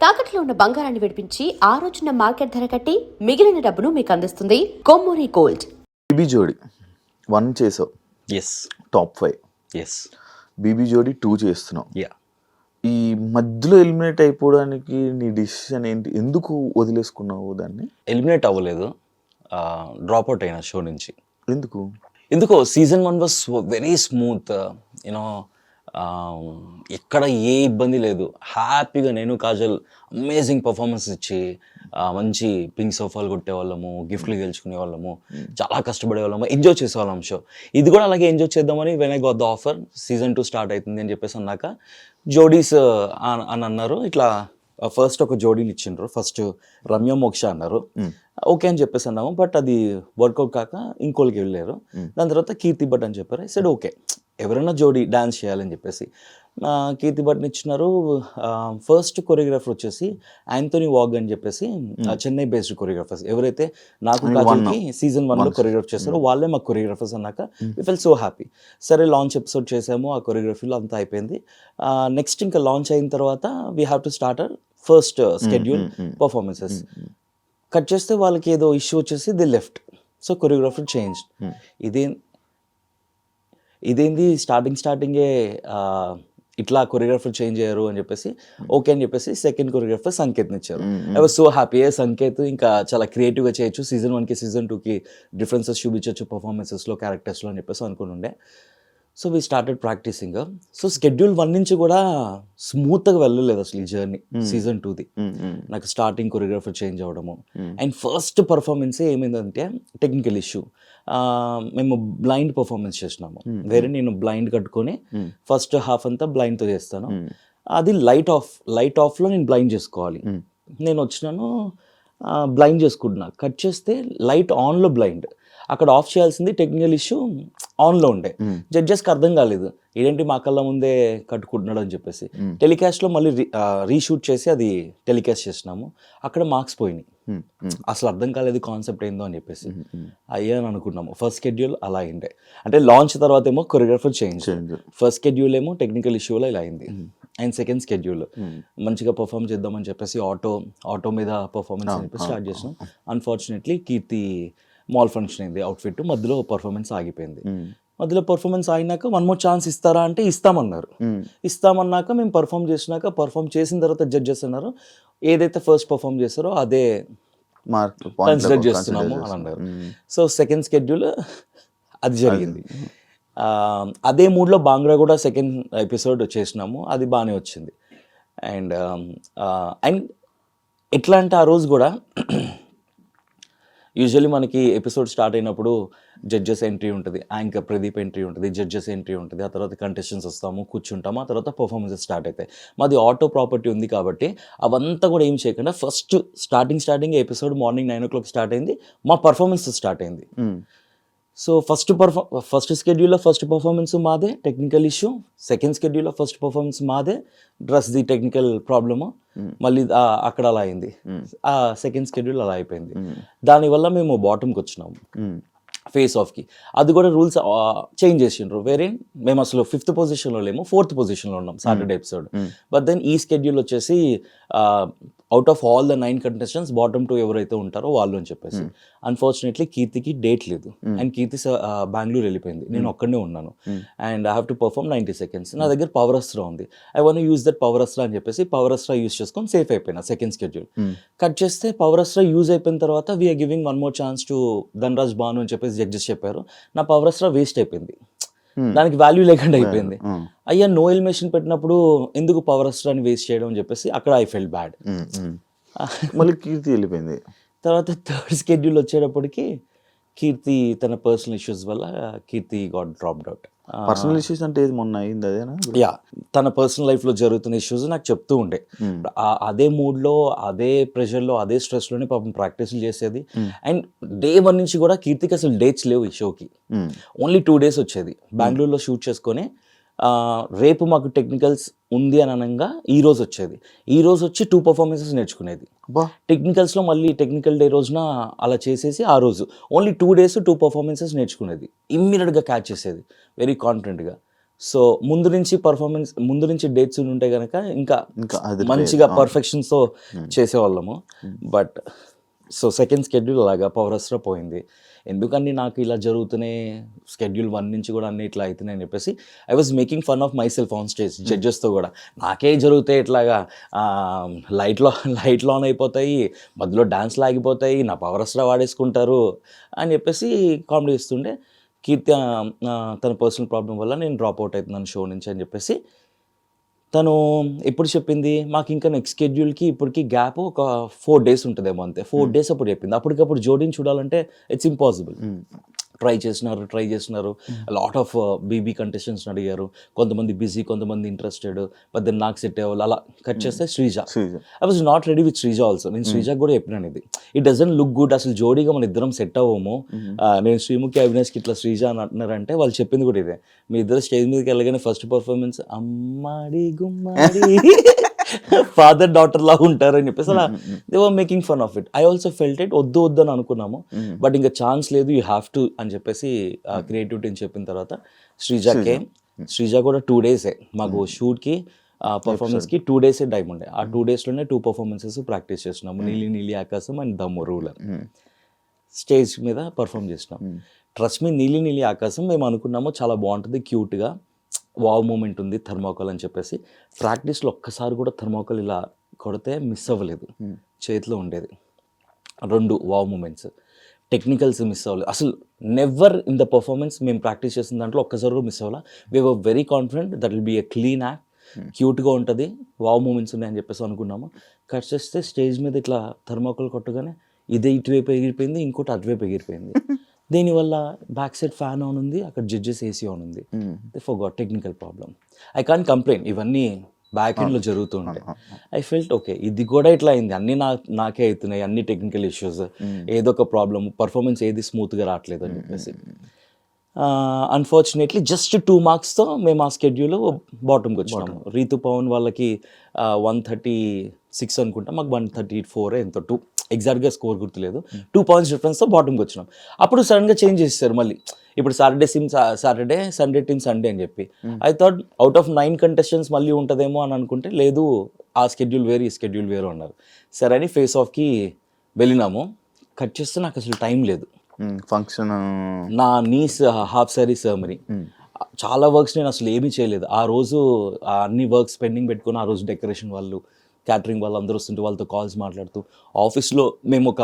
తాకట్లో ఉన్న బంగారాన్ని విడిపించి ఆ రోజున మార్కెట్ ధర కట్టి మిగిలిన డబ్బును మీకు అందిస్తుంది కొమ్మూరి గోల్డ్. బీబీ జోడి 1 చేసావు, ఎస్ టాప్ 5. ఎస్ బీబీ జోడి 2 చేస్తున్నావు. యా ఈ మధ్యలో ఎలిమినేట్ అయిపోవడానికి నీ డిసిషన్ ఏంటి? ఎందుకు వదిలేసుకున్నావు దాన్ని? ఎలిమినేట్ అవ్వలేదు, డ్రాప్ అవుట్ అయినా షో నుంచి. ఎందుకో season 1 was very smooth, you know ఎక్కడ ఏ ఇబ్బంది లేదు. హ్యాపీగా నేను కాజల్ అమేజింగ్ పర్ఫార్మెన్స్ ఇచ్చి మంచి పింక్ సోఫాలు కొట్టేవాళ్ళము, గిఫ్ట్లు గెలుచుకునే వాళ్ళము, చాలా కష్టపడే వాళ్ళము, ఎంజాయ్ చేసేవాళ్ళం షో. ఇది కూడా అలాగే ఎంజాయ్ చేద్దామని when I got the offer season 2 start అవుతుంది అని చెప్పేసి అన్నాక జోడీస్ అని అన్నారు. ఇట్లా ఫస్ట్ ఒక జోడీని ఇచ్చిండ్రు, ఫస్ట్ రమ్య మోక్ష అన్నారు. ఓకే అని చెప్పేసి అన్నాము, బట్ అది వర్కౌట్ కాక ఇంకోళ్ళకి వెళ్ళారు. దాని తర్వాత కీర్తి భట్ అని చెప్పారు. సైడ్ ఓకే, ఎవరైనా జోడీ డాన్స్ చేయాలని చెప్పేసి కీర్తి భట్ని ఇచ్చినారు. ఫస్ట్ కొరియోగ్రాఫర్ వచ్చేసి యాంథోనీ వాగ్ అని చెప్పేసి చెన్నై బేస్డ్ కొరియోగ్రాఫర్స్, ఎవరైతే నాకు కాజల్కి సీజన్ 1లో కొరియోగ్రాఫ్ చేస్తారో వాళ్ళే మాకు కొరియోగ్రాఫర్స్ అన్నాక వి ఫెల్ సో హ్యాపీ. సరే లాంచ్ ఎపిసోడ్ చేసాము, ఆ కొరియోగ్రఫీలో అంతా అయిపోయింది. నెక్స్ట్ ఇంకా లాంచ్ అయిన తర్వాత we have to start our first schedule performances. Cut చేస్తే వాళ్ళకి ఏదో ఇష్యూ వచ్చేసి the left, so choreographer change. ఇదేంది స్టార్టింగే ఇట్లా కొరియోగ్రాఫర్ చేంజ్ అయ్యారు అని చెప్పేసి ఓకే అని చెప్పేసి సెకండ్ కొరియోగ్రాఫర్ సంకేత్ని ఇచ్చారు. I was so happy. Sanket ఇంకా చాలా క్రియేటివ్గా చేయొచ్చు, సీజన్ 1కి సీజన్ 2కి డిఫరెన్సెస్ చూపించవచ్చు పర్ఫార్మెన్సెస్లో, క్యారెక్టర్స్లో అని చెప్పేసి అనుకుని. So we started practising. So schedule 1 నుంచి కూడా స్మూత్గా వెళ్ళలేదు అసలు ఈ జర్నీ సీజన్ 2ది. నాకు స్టార్టింగ్ కొరియోగ్రాఫర్ చేంజ్ అవ్వడము అండ్ ఫస్ట్ పర్ఫార్మెన్సే ఏమైందంటే టెక్నికల్ ఇష్యూ. మేము బ్లైండ్ పర్ఫార్మెన్స్ చేసినాము, వేరే నేను బ్లైండ్ కట్టుకొని ఫస్ట్ హాఫ్ అంతా బ్లైండ్తో చేస్తాను. అది లైట్ ఆఫ్లో నేను బ్లైండ్ చేసుకోవాలి. నేను వచ్చినాను బ్లైండ్ చేసుకుంటున్నా, కట్ చేస్తే లైట్ ఆన్లో బ్లైండ్, అక్కడ ఆఫ్ చేయాల్సింది టెక్నికల్ ఇష్యూ ఆన్లో ఉండే. జడ్జెస్కి అర్థం కాలేదు, ఇదేంటి మా కళ్ళ ముందే కట్టుకుంటున్నాడు అని చెప్పేసి. టెలికాస్ట్లో మళ్ళీ రీషూట్ చేసి అది టెలికాస్ట్ చేసినాము, అక్కడ మార్క్స్ పోయినాయి. అసలు అర్థం కాలేదు కాన్సెప్ట్ ఏందో అని చెప్పేసి అయ్యా అని అనుకున్నాము. ఫస్ట్ షెడ్యూల్ అలా అయిండే, అంటే లాంచ్ తర్వాత ఏమో కొరియోగ్రాఫర్ చేంజ్, ఫస్ట్ షెడ్యూల్ ఏమో టెక్నికల్ ఇష్యూలో ఇలా అయింది. అండ్ సెకండ్ షెడ్యూల్ మంచిగా పర్ఫామ్ చేద్దామని చెప్పేసి ఆటో మీద పర్ఫార్మెన్స్ అని చెప్పి స్టార్ట్ చేసినాం. అన్ఫార్చునేట్లీ కీర్తి మాల్ ఫంక్షన్ అయింది, అవుట్ఫిట్ మధ్యలో పర్ఫార్మెన్స్ ఆగిపోయింది. మధ్యలో పర్ఫార్మెన్స్ అయినాక 1 more ఛాన్స్ ఇస్తారా అంటే ఇస్తామన్నారు. ఇస్తామన్నాక మేము పర్ఫామ్ చేసిన తర్వాత జడ్జెస్ అన్నారు ఏదైతే ఫస్ట్ పర్ఫామ్ చేస్తారో అదే కన్సిడర్ చేస్తున్నాము అని అన్నారు. సో సెకండ్ షెడ్యూల్ అది జరిగింది. అదే మూడ్లో బాంగ్రా కూడా సెకండ్ ఎపిసోడ్ చేసినాము, అది బాగానే వచ్చింది. అండ్ ఎట్లా అంటే ఆ రోజు కూడా యూజువల్లీ మనకి ఎపిసోడ్ స్టార్ట్ అయినప్పుడు జడ్జెస్ ఎంట్రీ ఉంటుంది, యాంకర్ ప్రదీప్ ఎంట్రీ ఉంటుంది, జడ్జెస్ ఎంట్రీ ఉంటుంది, ఆ తర్వాత కంటెస్టెంట్స్ వస్తాము, కూర్చుంటాము, ఆ తర్వాత పర్ఫార్మెన్సెస్ స్టార్ట్ అవుతాయి. మాది ఆటో ప్రాపర్టీ ఉంది కాబట్టి అవంతా కూడా ఏం చేయకుండా first starting episode morning 9 o'clock start అయింది, మా పర్ఫార్మెన్స్ స్టార్ట్ అయింది. సో ఫస్ట్ షెడ్యూల్లో ఫస్ట్ పర్ఫార్మెన్స్ మాదే, టెక్నికల్ ఇష్యూ. సెకండ్ షెడ్యూల్లో ఫస్ట్ పర్ఫార్మెన్స్ మాదే, ది టెక్నికల్ ప్రాబ్లము. మళ్ళీ అక్కడ అలా అయింది, ఆ సెకండ్ షెడ్యూల్ అలా అయిపోయింది. దానివల్ల మేము బాటమ్కి వచ్చినాము ఫేస్ ఆఫ్కి. అది కూడా రూల్స్ చేంజ్ చేసిండ్రు. వేరే మేము అసలు 5th పొజిషన్లో లేము, 4th పొజిషన్లో ఉన్నాం సాటర్డే ఎపిసోడ్. బట్ దెన్ ఈ షెడ్యూల్ వచ్చేసి out of all the 9 contestants bottom 2 ఎవరైతే ఉంటారో వాళ్ళు అని చెప్పేసి. అన్ఫార్చునేట్లీ కీర్తికి డేట్ లేదు అండ్ కీర్తి బెంగళూరు వెళ్ళిపోయింది, నేను ఒక్కడే ఉన్నాను. And I have to perform 90 seconds. నా దగ్గర పవర్ అస్త్రా ఉంది, I want use that power Astra అని చెప్పేసి పవర్ అస్త్రా యూజ్ చేసుకొని సేఫ్ అయిపోయినా. సెకండ్ షెడ్యూల్ కట్ చేస్తే పవర్ అస్త్రా యూజ్ అయిపోయిన తర్వాత we are giving 1 more chance to Dhanraj Bhanu అని చెప్పేసి జడ్జెస్ చెప్పారు. నా పవర్ అస్త్రా వేస్ట్ అయిపోయింది, దానికి వాల్యూ లేకుండా అయిపోయింది. అయ్యా నో ఎలిమినేషన్ పెట్టినప్పుడు ఎందుకు పవర్ అస్త్రాన్ని వేస్ట్ చేయడం అని చెప్పేసి అక్కడ ఐ ఫెల్ట్ బ్యాడ్. మళ్ళీ కీర్తి వెళ్ళిపోయింది. తర్వాత థర్డ్ షెడ్యూల్ వచ్చేటప్పటికి కీర్తి తన పర్సనల్ ఇష్యూస్ వల్ల Keerthi got dropped out. Personal issues అంటే ఏది మొన్న అయింది అదేనా? యా, తన పర్సనల్ లైఫ్లో జరుగుతున్న ఇష్యూస్ నాకు చెప్తూ ఉండే. అదే మూడ్లో, అదే ప్రెషర్లో, అదే స్ట్రెస్లోనే పాపం ప్రాక్టీస్లు చేసేది. అండ్ డే 1 నుంచి కూడా కీర్తికి అసలు డేట్స్ లేవు ఈ షోకి, ఓన్లీ 2 days వచ్చేది. బెంగళూరులో షూట్ చేసుకొని రేపు మాకు టెక్నికల్స్ ఉంది అని అనగా ఈ రోజు వచ్చి 2 performances నేర్చుకునేది. టెక్నికల్స్లో మళ్ళీ టెక్నికల్ డే రోజున అలా చేసేసి ఆ రోజు ఓన్లీ 2 days 2 performances నేర్చుకునేది. ఇమ్మీడియట్గా క్యాచ్ చేసేది వెరీ కాన్ఫిడెంట్గా. సో ముందు నుంచి డేట్స్ ఉంటే కనుక ఇంకా ఇంకా అది మంచిగా పర్ఫెక్షన్స్తో చేసేవాళ్ళము. బట్ సో సెకండ్ స్కెడ్యూల్ అలాగా పవరస్లో పోయింది. ఎందుకని నాకు ఇలా జరుగుతున్నాయి, స్కెడ్యూల్ 1 నుంచి కూడా అన్ని ఇట్లా అవుతున్నాయి అని చెప్పేసి I was making fun of myself on stage జడ్జెస్తో కూడా. నాకే జరుగుతాయి ఇట్లాగా, లైట్లు ఆన్ అయిపోతాయి, మధ్యలో డాన్స్లు ఆగిపోతాయి, నా పవరస్లో వాడేసుకుంటారు అని చెప్పేసి కామెడీ ఇస్తుండే. కీర్తి తన పర్సనల్ ప్రాబ్లం వల్ల నేను డ్రాప్ అవుట్ అవుతున్నాను షో నుంచి అని చెప్పేసి తను ఎప్పుడు చెప్పింది, మాకు ఇంకా నెక్స్ట్ స్కెడ్యూల్కి ఇప్పటికి గ్యాప్ ఒక 4 days ఉంటుందేమో అంతే. 4 days అప్పుడు చెప్పింది. అప్పటికప్పుడు జోడీని చూడాలంటే ఇట్స్ ఇంపాసిబుల్. ట్రై చేస్తున్నారు లాట్ ఆఫ్ బీబీ కంటెస్టెంట్స్ని అడిగారు. కొంతమంది బిజీ, కొంతమంది ఇంట్రెస్టెడ్. బట్ దెన్ నాకు సెట్ అయ్యేవాళ్ళు. అలా కట్ చేస్తే Sreeja. I was not ready with Sreeja also. నేను శ్రీజాకి కూడా చెప్పినాను ఇది, ఇట్ డజంట్ లుక్ గుడ్, అసలు జోడీగా మన ఇద్దరం సెట్ అవ్వము. నేను శ్రీముఖి అవినాష్కి ఇట్లా శ్రీజ అని అంటున్నారంటే వాళ్ళు చెప్పింది కూడా ఇదే, మీ ఇద్దరు స్టేజ్ మీదకి వెళ్ళగానే ఫస్ట్ పర్ఫార్మెన్స్ అమ్మాడి గుమ్మాడి ఫాదర్ డాటర్ లా ఉంటారు అని చెప్పేసి అలా they were making fun of it. I also felt it, వద్దు అని అనుకున్నాము. బట్ ఇంకా ఛాన్స్ లేదు, యూ హ్యావ్ టు అని చెప్పేసి క్రియేటివిటీని చెప్పిన తర్వాత శ్రీజ కూడా 2 days మాకు షూట్కి పర్ఫార్మెన్స్కి 2 days టైం ఉండే. ఆ 2 daysలోనే 2 performances ప్రాక్టీస్ చేస్తున్నాము. నీలి ఆకాశం అండ్ దమ్ము రూలర్ స్టేజ్ మీద పర్ఫామ్ చేసినాం. ట్రస్ట్ మీ, నీలి ఆకాశం మేము అనుకున్నాము చాలా బాగుంటుంది, క్యూట్గా వావ్ మూమెంట్ ఉంది, థర్మాకోల్ అని చెప్పేసి. ప్రాక్టీస్లో ఒక్కసారి కూడా థర్మాకోల్ ఇలా కొడితే మిస్ అవ్వలేదు, చేతిలో ఉండేది. 2 వావ్ మూమెంట్స్, టెక్నికల్స్ మిస్ అవ్వలేదు అసలు. నెవర్ ఇన్ ద పర్ఫార్మెన్స్ మేము ప్రాక్టీస్ చేసిన దాంట్లో ఒక్కసారి కూడా మిస్ అవ్వాలా. We were very confident that will be a clean act, క్యూట్గా ఉంటుంది, వావ్ మూమెంట్స్ ఉన్నాయని చెప్పేసి అనుకున్నాము. కట్ చేస్తే స్టేజ్ మీద ఇట్లా థర్మాకోల్ కొట్టగానే ఇదే ఇటువైపు ఎగిరిపోయింది, ఇంకోటి అటువైపు ఎగిరిపోయింది. దీనివల్ల బ్యాక్ సైడ్ ఫ్యాన్ ఆన్ ఉంది, అక్కడ జడ్జెస్ ఏసీ ఆన్ ఉంది. For got technical problem. I can't complaint, ఇవన్నీ బ్యాక్ ఎండ్లో జరుగుతూ ఉంటాయి. ఐ ఫెల్ట్ ఓకే, ఇది కూడా ఇట్లా అయింది, అన్నీ నాకే అవుతున్నాయి, అన్ని టెక్నికల్ ఇష్యూస్, ఏదో ఒక ప్రాబ్లమ్, పర్ఫార్మెన్స్ ఏది స్మూత్గా రావట్లేదు అని చెప్పేసి. అన్ఫార్చునేట్లీ జస్ట్ 2 marksతో మేము ఆ స్కెడ్యూల్ బాటమ్కి వచ్చినాము. రీతు పవన్ వాళ్ళకి 136 అనుకుంటా, మాకు 134 ఎంతో, 2 ఎగ్జాక్ట్గా స్కోర్ గుర్తులేదు. 2 points డిఫరెన్స్తో బాటమ్కి వచ్చినాం. అప్పుడు సడన్గా చేంజ్ చేస్తారు మళ్ళీ. ఇప్పుడు సాటర్డే, సండే టీమ్ సండే అని చెప్పి. I thought out of 9 contestants మళ్ళీ ఉంటుందేమో అని అనుకుంటే లేదు, ఆ స్కెడ్యూల్ వేరు, ఈ స్కెడ్యూల్ వేరు అన్నారు. సరే అని ఫేస్ ఆఫ్కి వెళ్ళినాము. కట్ చేస్తే నాకు అసలు టైం లేదు. ఫంక్షన్ నా నీస్ హాఫ్ సారీ సెరమనీ, చాలా వర్క్స్ నేను అసలు ఏమీ చేయలేదు ఆ రోజు. అన్ని వర్క్స్ పెండింగ్ పెట్టుకుని ఆ రోజు డెకరేషన్ వాళ్ళు, క్యాటరింగ్ వాళ్ళు అందరూ వస్తుంటే వాళ్ళతో కాల్స్ మాట్లాడుతూ, ఆఫీస్లో మేము ఒక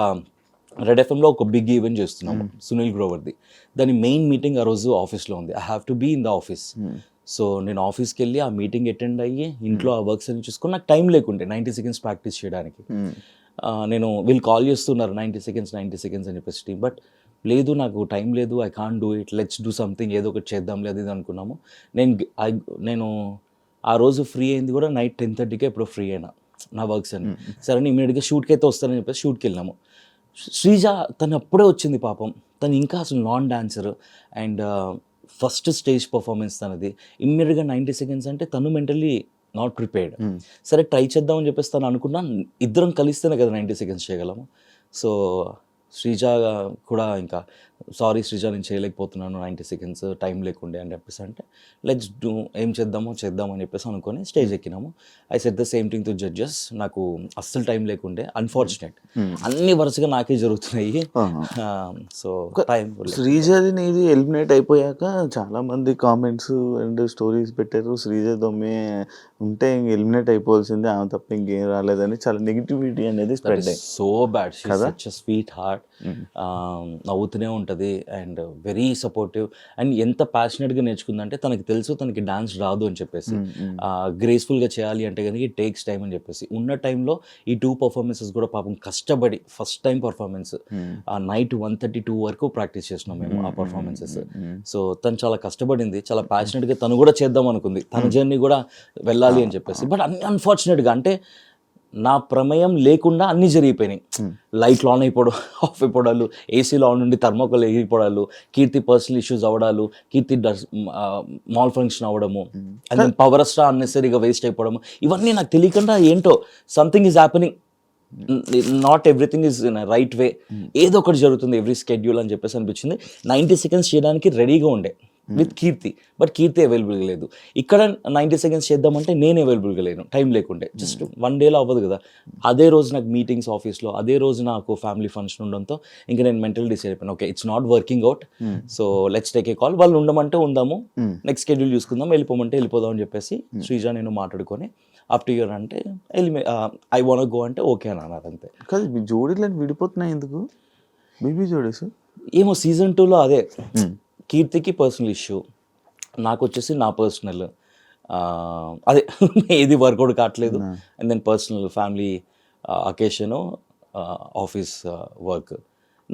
రెడ్ ఎఫ్ఎంలో ఒక బిగ్ ఈవెంట్ చేస్తున్నాము సునీల్ గ్రోవర్ది. దాని మెయిన్ మీటింగ్ ఆ రోజు ఆఫీస్లో ఉంది. I have to be in the office. So నేను ఆఫీస్కి వెళ్ళి ఆ మీటింగ్ అటెండ్ అయ్యి ఇంట్లో ఆ వర్క్స్ అన్ని చూసుకొని నాకు టైం లేకుంటే 90 seconds ప్రాక్టీస్ చేయడానికి. నేను వీళ్ళు కాల్ చేస్తున్నారు 90 seconds అని చెప్పేసి టీమ్. బట్ లేదు, నాకు టైం లేదు, I can't do it, let's do something, ఏదో ఒకటి చేద్దాం లేదు ఇది అనుకున్నాము. నేను ఆ రోజు ఫ్రీ అయింది కూడా నైట్ 10:30కే ఎప్పుడో ఫ్రీ అయినా నా వర్క్స్ అన్ని. సరే ఇమీడియట్గా షూట్కి అయితే వస్తానని చెప్పేసి షూట్కి వెళ్ళినాము. శ్రీజ తను అప్పుడే వచ్చింది పాపం. తను ఇంకా అసలు non dancer and first stage performance తనది. ఇమ్మీడియట్గా 90 seconds అంటే తను మెంటల్లీ నాట్ ప్రిపేర్డ్. సరే ట్రై చేద్దామని చెప్పేసి తను అనుకున్నా, ఇద్దరం కలిస్తేనే కదా 90 seconds చేయగలము. సో శ్రీజ కూడా ఇంకా సారీ శ్రీజ నేను చేయలేకపోతున్నాను 90 seconds టైం లేకుండే అని చెప్పేసి అంటే, లెట్స్ డూ, ఏం చేద్దామని చెప్పేసి అనుకొని స్టేజ్ ఎక్కినాము. I said the same thing to judges, నాకు అస్సలు టైం లేకుండే, అన్ఫార్చునేట్ అన్ని వరుసగా నాకే జరుగుతున్నాయి. సో టైం శ్రీజది నీది ఎలిమినేట్ అయిపోయాక చాలా మంది కామెంట్స్ అండ్ స్టోరీస్ పెట్టారు, శ్రీజ దొమ్మే ఉంటే ఇంక ఎలిమినేట్ అయిపోవాల్సిందే, ఆమె తప్ప ఇంకేం రాలేదని చాలా నెగిటివిటీ అనేది స్ప్రెడ్ అయ్యింది. So bad, such a sweet heart, నవ్వుతూనే ఉంటుంది అండ్ వెరీ సపోర్టివ్. అండ్ ఎంత ప్యాషనెట్గా నేర్చుకుందంటే తనకి తెలుసు తనకి డాన్స్ రాదు అని చెప్పేసి, గ్రేస్ఫుల్గా చేయాలి అంటే కనుక ఇట్ టేక్స్ టైం అని చెప్పేసి. ఉన్న టైంలో ఈ 2 performances కూడా పాపం కష్టపడి, ఫస్ట్ టైం పర్ఫార్మెన్స్ నైట్ 1:32 వరకు ప్రాక్టీస్ చేసినాం మేము ఆ పర్ఫార్మెన్సెస్. సో తను చాలా కష్టపడింది, చాలా ప్యాషనెట్గా తను కూడా చేద్దాం అనుకుంది, తన జర్నీ కూడా వెళ్ళాలి అని చెప్పేసి. బట్ అన్ఫార్చునేట్గా అంటే నా ప్రమేయం లేకుండా అన్నీ జరిగిపోయినాయి. లైట్లు ఆన్ అయిపోవడం, ఆఫ్ అయిపోవడాలు, ఏసీలో ఆన్ నుండి థర్మాకోల్ ఎగిరిపోవడాలు, కీర్తి పర్సనల్ ఇష్యూస్ అవ్వడాలు, కీర్తి మాల్ ఫంక్షన్ అవ్వడము, అండ్ దెన్ పవర్ స్టార్ అన్నెసరీగా వేస్ట్ అయిపోవడము, ఇవన్నీ నాకు తెలియకుండా ఏంటో something is happening, not everything is in right way, ఏదో ఒకటి జరుగుతుంది ఎవ్రీ స్కెడ్యూల్ అని చెప్పేసి అనిపించింది. 90 seconds చేయడానికి రెడీగా ఉండే, విత్ కీర్తి, బట్ కీర్తి అవైలబుల్గా లేదు. ఇక్కడ 90 seconds చేద్దామంటే నేను అవైలబుల్గా లేను, టైం లేకుండే. జస్ట్ 1 dayలో అవ్వదు కదా. అదే రోజు నాకు మీటింగ్స్ ఆఫీస్లో, అదే రోజు నాకు ఫ్యామిలీ ఫంక్షన్ ఉండడంతో ఇంకా నేను మెంటల్ డిసైడ్ అయిపోయాను, okay it's not working out, so let's take a call. వాళ్ళు ఉండమంటే ఉందాము, నెక్స్ట్ షెడ్యూల్ చూసుకుందాం, వెళ్ళిపోమంటే వెళ్ళిపోదాం అని చెప్పేసి శ్రీజ నేను మాట్లాడుకొని అప్ టు ఇయర్ అంటే ఐ వాంట్ గో అంటే ఓకే అని అన్నారు అంతే. కాదు మీ జోడీలు విడిపోతున్నాయి ఎందుకు, బేబీ జోడీస్? ఏమో సీజన్ 2లో అదే కీర్తికి పర్సనల్ ఇష్యూ, నాకు వచ్చేసి నా పర్సనల్ అదే ఏది వర్కౌట్ కావట్లేదు. And then personal family occasion, office work.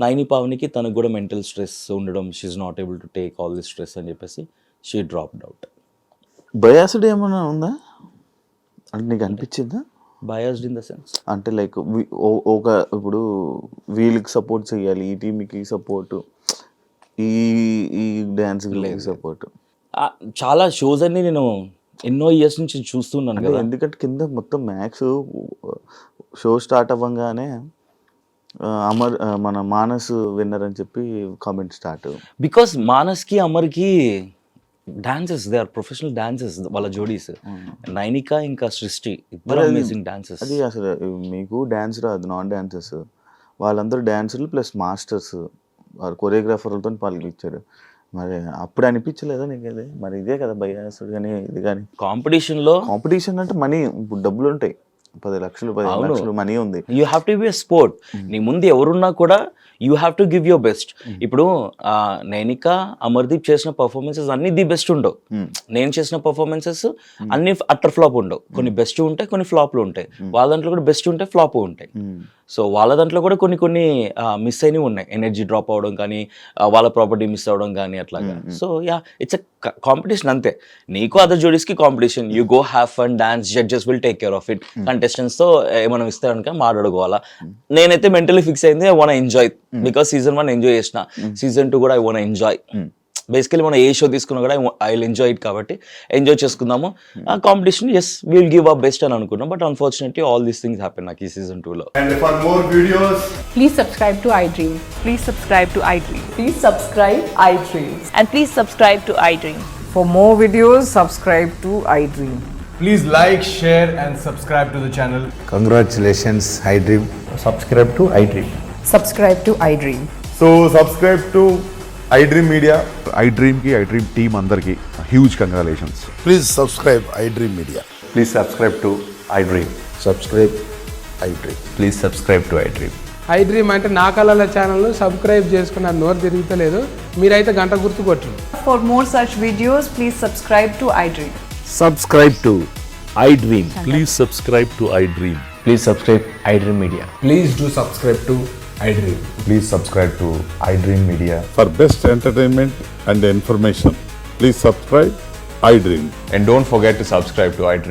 Naini పావనికి తనకు కూడా మెంటల్ స్ట్రెస్ ఉండడం, she's not able to take all this stress అని చెప్పేసి షీ డ్రాప్డ్ అవుట్. బయాస్డ్ ఏమైనా ఉందా అంటే నీకు అనిపించిందా? బయాస్డ్ ఇన్ ద సెన్స్ అంటే లైక్ ఒక ఇప్పుడు వీళ్ళకి సపోర్ట్ చేయాలి, ఈ టీంకి సపోర్ట్, ఈ డ్యాన్స్ సపోర్ట్. చాలా షోస్ అన్ని నేను ఎన్నో ఇయర్స్ నుంచి చూస్తున్నాను కదా. ఎందుకంటే కింద మొత్తం మ్యాక్స్ షో స్టార్ట్ అవ్వగానే అమర్ మన మానస్ విన్నర్ అని చెప్పి కామెంట్ స్టార్ట్. బికాస్ మానస్కి అమర్కి dances, they are professional dances వాళ్ళ జోడీస్. నైనిక ఇంకా సృష్టి ఇద్దరు అమేజింగ్ డాన్సెస్. అది అసలు మీకు డ్యాన్స్ రాదు, నాన్ డాన్సెస్ వాళ్ళందరూ డాన్సర్లు ప్లస్ మాస్టర్స్, వారు కొరియోగ్రాఫర్లతో పాల్గొచ్చారు. మరి అప్పుడు అనిపించలేదా నీకు అది? మరి ఇదే కదా బయాస్డ్ కానీ ఇది కానీ. కాంపిటీషన్ అంటే మనీ, ఇప్పుడు డబ్బులు ఉంటాయి, 10 లక్షలు 15 లక్షలు మనీ ఉంది. You have to be a sport. నీ ముందు ఎవరున్నా కూడా you have to give your best. ఇప్పుడు నైనిక అమర్దీప్ చేసిన పర్ఫార్మెన్సెస్ అన్ని ది బెస్ట్ ఉండవు, నేను చేసిన పర్ఫార్మెన్సెస్ అన్ని అట్టర్ ఫ్లాప్ ఉండవు. కొన్ని బెస్ట్ ఉంటాయి, కొన్ని ఫ్లాప్లు ఉంటాయి. వాళ్ళ దాంట్లో కూడా బెస్ట్ ఉంటాయి, ఫ్లాప్ ఉంటాయి. సో వాళ్ళ దాంట్లో కూడా కొన్ని మిస్ అయినవి ఉన్నాయి, ఎనర్జీ డ్రాప్ అవడం కానీ, వాళ్ళ ప్రాపర్టీ మిస్ అవ్వడం కానీ అట్లాగా. So yeah, it's a competition అంతే. నీకు అదర్ జోడీస్కి competition, you go have fun, dance, judges will take care of it. కంటెస్టెంట్స్తో ఏమైనా ఇస్తే కనుక మాట్లాడుకోవాలా. నేనైతే మెంటలీ ఫిక్స్ అయింది, I want enjoy, because season 1 enjoy చేసిన, సీజన్ 2 కూడా ఐ వాంట్ ఎంజాయ్. బేసికలీ మనం ఏ షో తీసుకున్నా కూడా ఐ విల్ ఎంజాయ్ ఇట్, కాబట్టి ఎంజాయ్ చేసుకుందాము. ఆ competition as we will give our best అని అనుకున్నాం, but unfortunately all these things happen నాకు ఈ సీజన్ 2లో. And for more videos, Please subscribe to iDream. Please subscribe to iDream. Please subscribe iDream. And please subscribe to iDream. For more videos, subscribe to iDream. please like, share and subscribe to the channel. Congratulations, iDream. subscribe to iDream. Subscribe to iDream. So subscribe to iDream Media. iDream ki iDream team అందరికి huge congratulations. Please subscribe iDream Media. Please subscribe to iDream. Subscribe iDream. Please subscribe to iDream. iDream అంటే నా కళల ఛానల్ను subscribe చేసుకున్న నోరు తిరుగుతలేదు, మీరైతే గంట గుర్తు కొట్టండి. For more such videos, please subscribe to iDream. Subscribe to iDream. Please subscribe to iDream. Please subscribe iDream Media. Please do subscribe to iDream. Please subscribe to iDream Media. For best entertainment and information, please subscribe iDream. And don't forget to subscribe to iDream.